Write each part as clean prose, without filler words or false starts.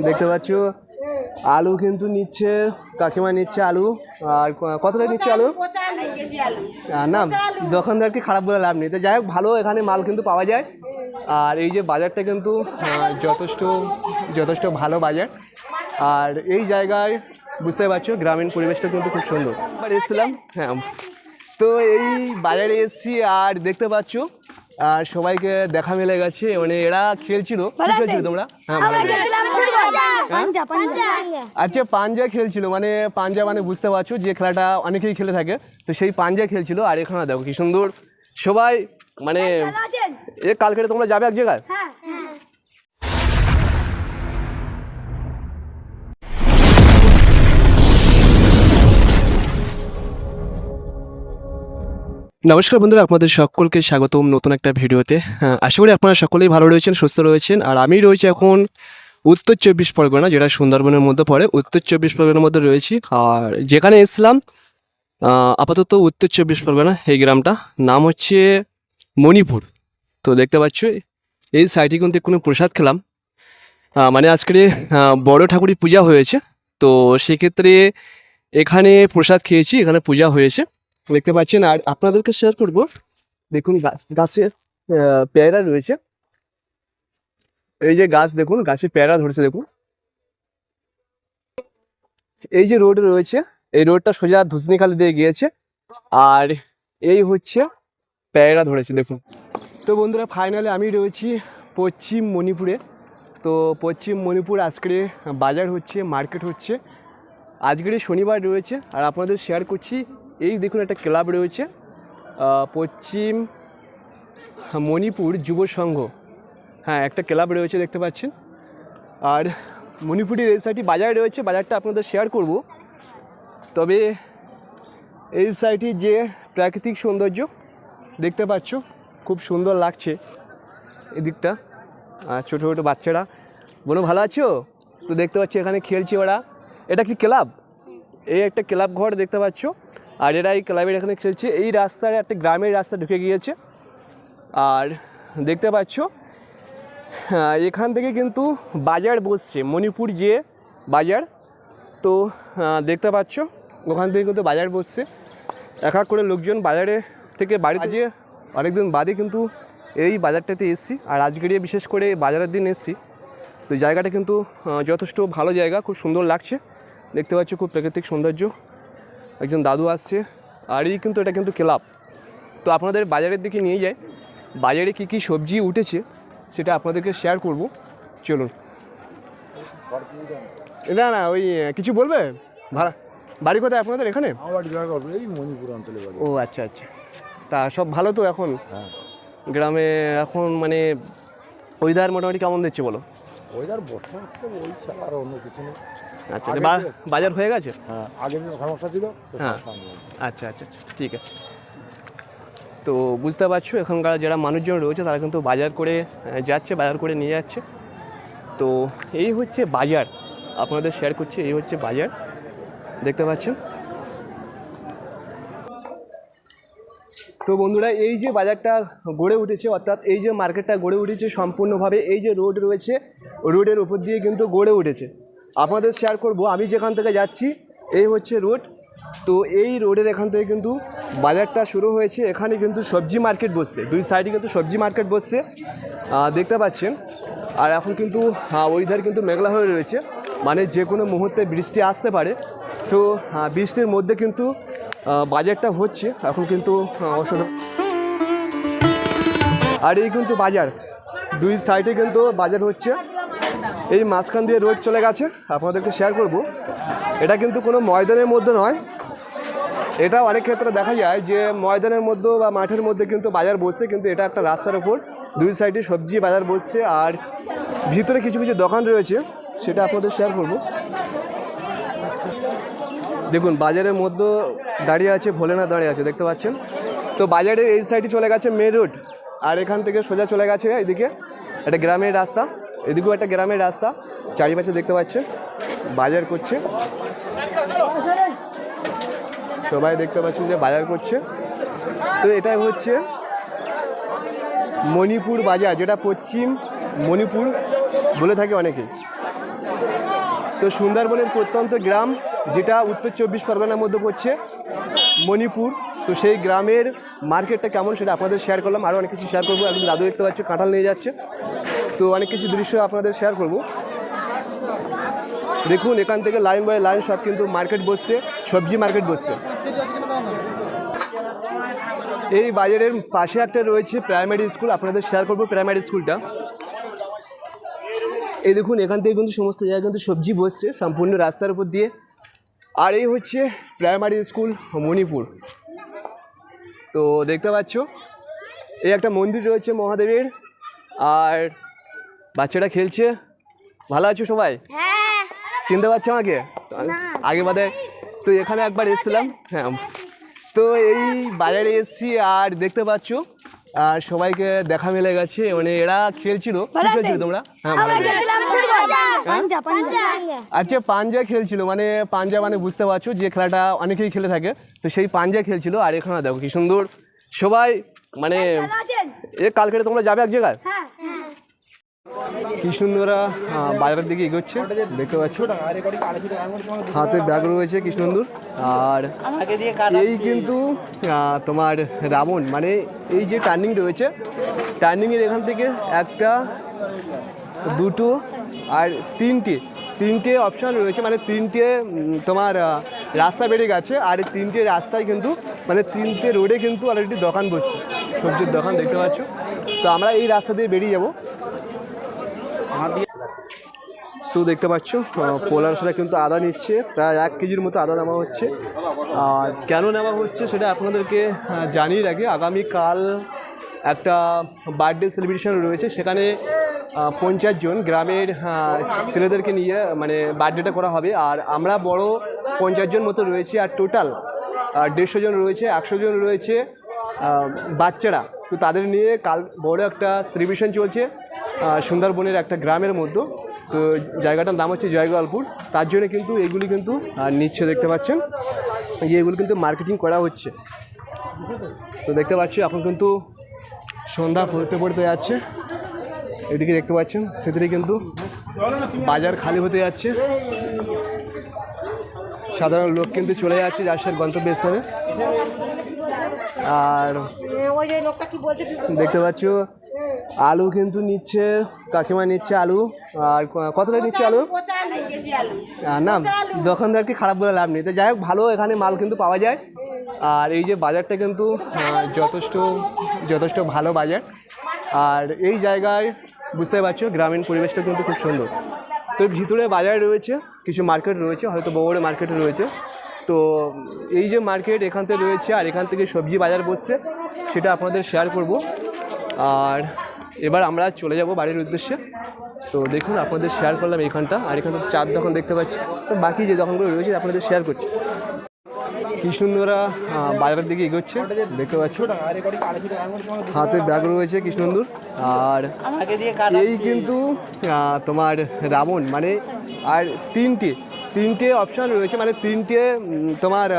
দেখতে পাচ্ছ আলু কিন্তু নিচ্ছে, কাকিমা নিচ্ছে আলু। আর কতটা নিচ্ছে আলু? না, দোকানদারকে খারাপ বলে লাভ নেই। তো যাই হোক, ভালো এখানে মাল কিন্তু পাওয়া যায়। আর এই যে বাজারটা কিন্তু যথেষ্ট ভালো বাজার। আর এই জায়গায় বুঝতে পারছো গ্রামীণ পরিবেশটা কিন্তু খুব সুন্দর। এবার এসেছিলাম, হ্যাঁ, তো এই বাজারে এসেছি আর দেখতে পাচ্ছ আর সবাইকে দেখা মিলে গেছে। মানে এরা খেলছিল, কি খেলছিল তোমরা? হ্যাঁ, আচ্ছা, পাঞ্জা খেলছিল। মানে পাঞ্জা মানে বুঝতে পারছো যে খেলাটা অনেকেই খেলে থাকে, তো সেই পাঞ্জা খেলছিল। আর এখানে দেখো কি সুন্দর সবাই, মানে কালকে তোমরা যাবে এক জায়গায়। নমস্কার বন্ধুরা, আপনাদের সকলকে স্বাগতম নতুন একটা ভিডিওতে। আশা করি আপনারা সকলেই ভালো রয়েছেন, সুস্থ রয়েছেন। আর আমি রয়েছি এখন উত্তর 24 পরগনা, যেটা সুন্দরবনের মধ্যে পড়ে। উত্তর 24 পরগনার মধ্যে রয়েছি। আর যেখানে এসেছিলাম আপাতত উত্তর 24 পরগনা, এই গ্রামটা নাম হচ্ছে মণিপুর। তো দেখতে পাচ্ছ এই সাইডে কিন্তু কোনো প্রসাদ খেলাম। মানে আজকে বড় ঠাকুরের পূজা হয়েছে, তো সেক্ষেত্রে এখানে প্রসাদ খেয়েছি, এখানে পূজা হয়েছে দেখতে পাচ্ছেন। আর আপনাদেরকে শেয়ার করব, দেখুন গাছে পেয়ারা রয়েছে। এই যে গাছ দেখুন, গাছে পেয়ারা ধরেছে দেখুন। এই যে রোড রয়েছে, এই রোডটা সোজা ধুসনিখালি দিয়ে গিয়েছে। আর এই হচ্ছে পেয়ারা ধরেছে দেখুন। তো বন্ধুরা, ফাইনালি আমি রয়েছি পশ্চিম মণিপুরে। তো পশ্চিম মণিপুর আজকে বাজার হচ্ছে, মার্কেট হচ্ছে। আজকের শনিবার রয়েছে। আর আপনাদের শেয়ার করছি, এই দেখুন একটা ক্লাব রয়েছে, পশ্চিম মণিপুর যুব সংঘ। হ্যাঁ, একটা ক্লাব রয়েছে দেখতে পাচ্ছেন। আর মণিপুরের এই সাইডে বাজার রয়েছে, বাজারটা আপনাদের শেয়ার করব। তবে এই সাইডে যে প্রাকৃতিক সৌন্দর্য দেখতে পাচ্ছ, খুব সুন্দর লাগছে এদিকটা। আর ছোটো ছোটো বাচ্চারা, বলো ভালো আছো? তো দেখতে পাচ্ছি এখানে খেলছে ওরা। এটা কি ক্লাব? এই একটা ক্লাব ঘর দেখতে পাচ্ছ। আর এরা এই ক্লাবের এখানে খেলছে। এই রাস্তায় একটা গ্রামের রাস্তা ঢুকে গিয়েছে। আর দেখতে পাচ্ছ এখান থেকে কিন্তু বাজার বসছে, মণিপুর যে বাজার। তো দেখতে পাচ্ছ ওখান থেকে কিন্তু বাজার বসছে। এক এক করে লোকজন বাজারে থেকে বাড়িতে যে অনেকদিন বাদে কিন্তু এই বাজারটাতে এসেছি। আর আজকের বিশেষ করে বাজারের দিন এসেছি। তো জায়গাটা কিন্তু যথেষ্ট ভালো জায়গা, খুব সুন্দর লাগছে দেখতে পাচ্ছ, খুব প্রাকৃতিক সৌন্দর্য। একজন দাদু আসছে। আর এই কিন্তু এটা কিন্তু ক্লাব। তো আপনাদের বাজারের দিকে নিয়ে যায়, বাজারে কী কী সবজি উঠেছে সেটা আপনাদেরকে শেয়ার করব। চলুন। না না, ওই কিছু বলবে? ভাড়া বাড়ি কোথায় আপনাদের? এখানে এই মণিপুর অঞ্চলে বাড়ি। ও আচ্ছা আচ্ছা। তা সব ভালো তো এখন? হ্যাঁ, গ্রামে এখন মানে ওয়েদার মোটামুটি কেমন দিচ্ছে বলো? ওয়েদার বর্ষা ওই ছাড়া আর অন্য কিছু নেই। আচ্ছা, বাজার হয়ে গেছে? হ্যাঁ, আগে যে সমস্যা ছিল। হ্যাঁ, আচ্ছা আচ্ছা আচ্ছা, ঠিক আছে। তো বুঝতে পারছো এখানকার যারা মানুষজন রয়েছে তারা কিন্তু বাজার করে যাচ্ছে, বাজার করে নিয়ে যাচ্ছে। তো এই হচ্ছে বাজার, আপনাদের শেয়ার করছি। এই হচ্ছে বাজার দেখতে পাচ্ছেন। তো বন্ধুরা, এই যে বাজারটা গড়ে উঠেছে, অর্থাৎ এই যে মার্কেটটা গড়ে উঠেছে সম্পূর্ণভাবে এই যে রোড রয়েছে, রোডের উপর দিয়ে কিন্তু গড়ে উঠেছে। আপনাদের শেয়ার করব আমি যেখান থেকে যাচ্ছি, এই হচ্ছে রোড। তো এই রোডের এখান থেকে কিন্তু বাজারটা শুরু হয়েছে। এখানে কিন্তু সবজি মার্কেট বসছে, দুই সাইডে কিন্তু সবজি মার্কেট বসছে দেখতে পাচ্ছেন। আর এখন কিন্তু ওয়েদার কিন্তু মেঘলা হয়ে রয়েছে, মানে যে কোনো মুহূর্তে বৃষ্টি আসতে পারে। সো বৃষ্টির মধ্যে কিন্তু বাজারটা হচ্ছে এখন কিন্তু অসাধারণ। আর এই কিন্তু বাজার, দুই সাইডে কিন্তু বাজার হচ্ছে। এই মাঝখান দিয়ে রোড চলে গেছে, আপনাদেরকে শেয়ার করব। এটা কিন্তু কোনো ময়দানের মধ্যে নয়। এটা অনেক ক্ষেত্রে দেখা যায় যে ময়দানের মধ্যে বা মাঠের মধ্যে কিন্তু বাজার বসছে, কিন্তু এটা একটা রাস্তার ওপর দুই সাইডে সবজি বাজার বসছে। আর ভিতরে কিছু কিছু দোকান রয়েছে, সেটা আপনাদের শেয়ার করব। দেখুন বাজারের মধ্যে দাঁড়িয়ে আছে ভোলেনাথ, দাঁড়িয়ে আছে দেখতে পাচ্ছেন। তো বাজারের এই সাইডে চলে গেছে মেন রোড। আর এখান থেকে সোজা চলে গেছে এদিকে একটা গ্রামের রাস্তা, এদিকেও একটা গ্রামের রাস্তা। চারিপাশে দেখতে পাচ্ছেন বাজার করছে, সবাই দেখতে পাচ্ছেন যে বাজার করছে। তো এটাই হচ্ছে মণিপুর বাজার, যেটা পশ্চিম মণিপুর বলে থাকে অনেকেই। তো সুন্দরবনের প্রত্যন্ত গ্রাম, যেটা উত্তর 24 পরগনার মধ্যে পড়ছে, মণিপুর। তো সেই গ্রামের মার্কেটটা কেমন সেটা আপনাদের শেয়ার করলাম। আরও অনেক কিছু শেয়ার করবো। একদম দাদু দেখতে পাচ্ছ কাঁঠাল নিয়ে যাচ্ছে, তো অনেক কিছু দৃশ্য আপনাদের শেয়ার করব। দেখুন এখান থেকে লাইন বাই লাইন সব কিন্তু মার্কেট বসছে, সবজি মার্কেট বসছে। এই বাজারের পাশে একটা রয়েছে প্রাইমারি স্কুল, আপনাদের শেয়ার করবো প্রাইমারি স্কুলটা। এই দেখুন এখান থেকে কিন্তু সমস্ত জায়গায় কিন্তু সবজি বসছে সম্পূর্ণ রাস্তার উপর দিয়ে। আর এই হচ্ছে প্রাইমারি স্কুল মণিপুর। তো দেখতে পাচ্ছ এই একটা মন্দির রয়েছে মহাদেবের, আর বাচ্চারা খেলছে। ভালো আছো সবাই? চিনতে পারছো আমাকে? আগে বাদে তো এখানে একবার এসেছিলাম। হ্যাঁ, তো এই বাজারে এসেছি আর দেখতে পাচ্ছ আর সবাইকে দেখা মিলে গেছে। মানে এরা খেলছিল। কি খেলছিল তোমরা? হ্যাঁ, ভালো আছে। আচ্ছা, পাঞ্জা খেলছিল। মানে পাঞ্জা মানে বুঝতে পারছো যে খেলাটা অনেকেই খেলে থাকে, তো সেই পাঞ্জা খেলছিল। আর এখানে দেখো কি সুন্দর সবাই, মানে কালকে তোমরা যাবে এক জায়গায়, কি সুন্দররা বাজারের দিকে এগোচ্ছে দেখতে পাচ্ছ। হাতে ব্যাগ রয়েছে কি সুন্দর। আর এই কিন্তু তোমার রাবণ, মানে এই যে টার্নিং রয়েছে, টার্নিংয়ের এখান থেকে একটা, দুটো আর তিনটে অপশান রয়েছে। মানে তিনটে তোমার রাস্তা বেরিয়ে গেছে। আর এই তিনটে রাস্তায় কিন্তু, মানে তিনটে রোডে কিন্তু অলরেডি দোকান বসছে, সবজির দোকান দেখতে পাচ্ছ। তো আমরা এই রাস্তা দিয়ে বেরিয়ে যাবো। সো দেখতে পাচ্ছ পোলারসরা কিন্তু আদা নিচ্ছে, প্রায় 1 কেজির মতো আদা নেওয়া হচ্ছে। আর কেন নেওয়া হচ্ছে সেটা আপনাদেরকে জানিয়ে রাখি। আগামীকাল একটা বার্থডে সেলিব্রেশন রয়েছে, সেখানে 50 জন গ্রামের ছেলেদেরকে নিয়ে মানে বার্থডেটা করা হবে। আর আমরা বড় 50 জন মতো রয়েছে, আর টোটাল 150 জন রয়েছে, 100 জন রয়েছে বাচ্চারা। তো তাদের নিয়ে কাল বড় একটা সেলিব্রেশন চলছে সুন্দরবনের একটা গ্রামের মধ্যে। তো জায়গাটার নাম হচ্ছে জয়গোয়ালপুর। তার জন্য কিন্তু এগুলি কিন্তু নিচ্ছে, দেখতে পাচ্ছেন যে এগুলো কিন্তু মার্কেটিং করা হচ্ছে। তো দেখতে পাচ্ছি এখন কিন্তু সন্ধ্যা পড়তে যাচ্ছে। এদিকে দেখতে পাচ্ছেন সেদিকে কিন্তু বাজার খালি হতে যাচ্ছে, সাধারণ লোক কিন্তু চলে যাচ্ছে যার সাথে গন্তব্যস্থানে। আর দেখতে পাচ্ছ আলু কিন্তু নিচ্ছে, কাকিমা নিচ্ছে আলু। আর কতটা নিচ্ছে আলু? না, দোকানদারকে খারাপ বলে লাভ নেই। তো যাই হোক, ভালো এখানে মাল কিন্তু পাওয়া যায়। আর এই যে বাজারটা কিন্তু যথেষ্ট ভালো বাজার। আর এই জায়গায় বুঝতে পারছো গ্রামীণ পরিবেশটা কিন্তু খুব সুন্দর। তো ভিতরে বাজার রয়েছে, কিছু মার্কেট রয়েছে, হয়তো বড় মার্কেট রয়েছে। তো এই যে মার্কেট এখান থেকে রয়েছে, আর এখান থেকে সবজি বাজার বসছে, সেটা আপনাদের শেয়ার করব। আর এবার আমরা চলে যাব বাড়ির উদ্দেশ্যে। তো দেখুন আপনাদের শেয়ার করলাম এইখানটা। আর এখানে চার দোকান দেখতে পাচ্ছি, তো বাকি যে দোকানগুলো রয়েছে আপনাদের শেয়ার করছি। কি সুন্দররা বাজারের দিকে এগোচ্ছে দেখতে পাচ্ছ। হাতে ব্যাগ রয়েছে কি সুন্দর। আর এই কিন্তু তোমার রাবণ, মানে আর তিনটে অপশান রয়েছে। মানে তিনটে তোমার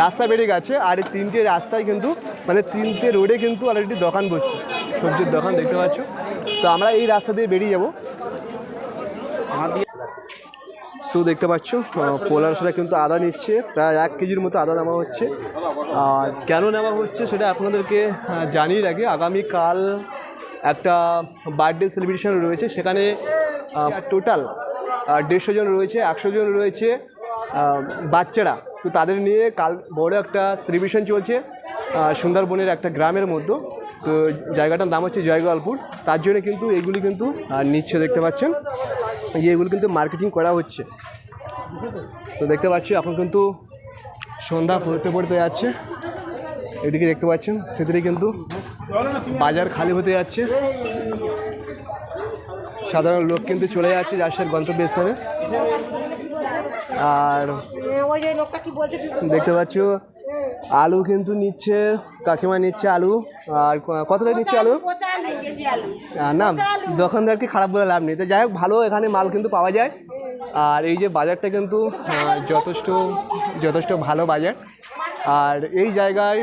রাস্তা বেরিয়ে গেছে। আর এই তিনটে রাস্তায় কিন্তু, মানে তিনটে রোডে কিন্তু অলরেডি দোকান বসছে, সবজির দোকান দেখতে পাচ্ছ। তো আমরা এই রাস্তা দিয়ে বেরিয়ে যাবো। সো দেখতে পাচ্ছ পোলারসরা কিন্তু আদা নিচ্ছে, প্রায় 1 কেজির মতো আদা নেওয়া হচ্ছে। আর কেন নেওয়া হচ্ছে সেটা আপনাদেরকে জানিয়ে রাখি। আগামীকাল একটা বার্থডে সেলিব্রেশন রয়েছে, সেখানে টোটাল 150 জন রয়েছে, 100 জন রয়েছে বাচ্চারা। তো তাদের নিয়ে কাল বড় একটা সেলিব্রেশন চলছে সুন্দরবনের একটা গ্রামের মধ্যে। তো জায়গাটার নাম হচ্ছে জয়গোয়ালপুর। তার জন্য কিন্তু এগুলি কিন্তু নিচ্ছে, দেখতে পাচ্ছেন যে এগুলো কিন্তু মার্কেটিং করা হচ্ছে। তো দেখতে পাচ্ছি এখন কিন্তু সন্ধ্যা পড়তে যাচ্ছে। এদিকে দেখতে পাচ্ছেন সেদিকে কিন্তু বাজার খালি হতে যাচ্ছে, সাধারণ লোক কিন্তু চলে যাচ্ছে যার সাথে গন্তব্যস্থানে। আর দেখতে পাচ্ছ আলু কিন্তু নিচ্ছে, কাকিমা নিচ্ছে আলু। আর কতটা নিচ্ছে আলু? না, দোকানদারকে খারাপ বলে লাভ নেই। তো যাই হোক, ভালো এখানে মাল কিন্তু পাওয়া যায়। আর এই যে বাজারটা কিন্তু যথেষ্ট ভালো বাজার। আর এই জায়গায়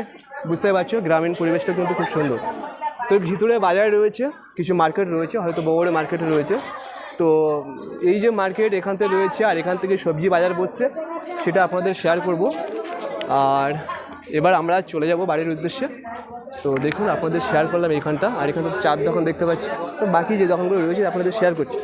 বুঝতে পারছো গ্রামীণ পরিবেশটা কিন্তু খুব সুন্দর। তো ভিতরে বাজার রয়েছে, কিছু মার্কেট রয়েছে, হয়তো বড় মার্কেট রয়েছে। তো এই যে মার্কেট এখান থেকে রয়েছে আর এখান থেকে সবজি বাজার বসছে সেটা আপনাদের শেয়ার করব। আর এবার আমরা চলে যাব বাড়ির উদ্দেশ্যে। তো দেখুন আপনাদের শেয়ার করলাম এইখানটা, আর এখানে চার দোকান দেখতে পাচ্ছি, তো বাকি যে দোকানগুলো রয়েছে আপনাদের শেয়ার করছি।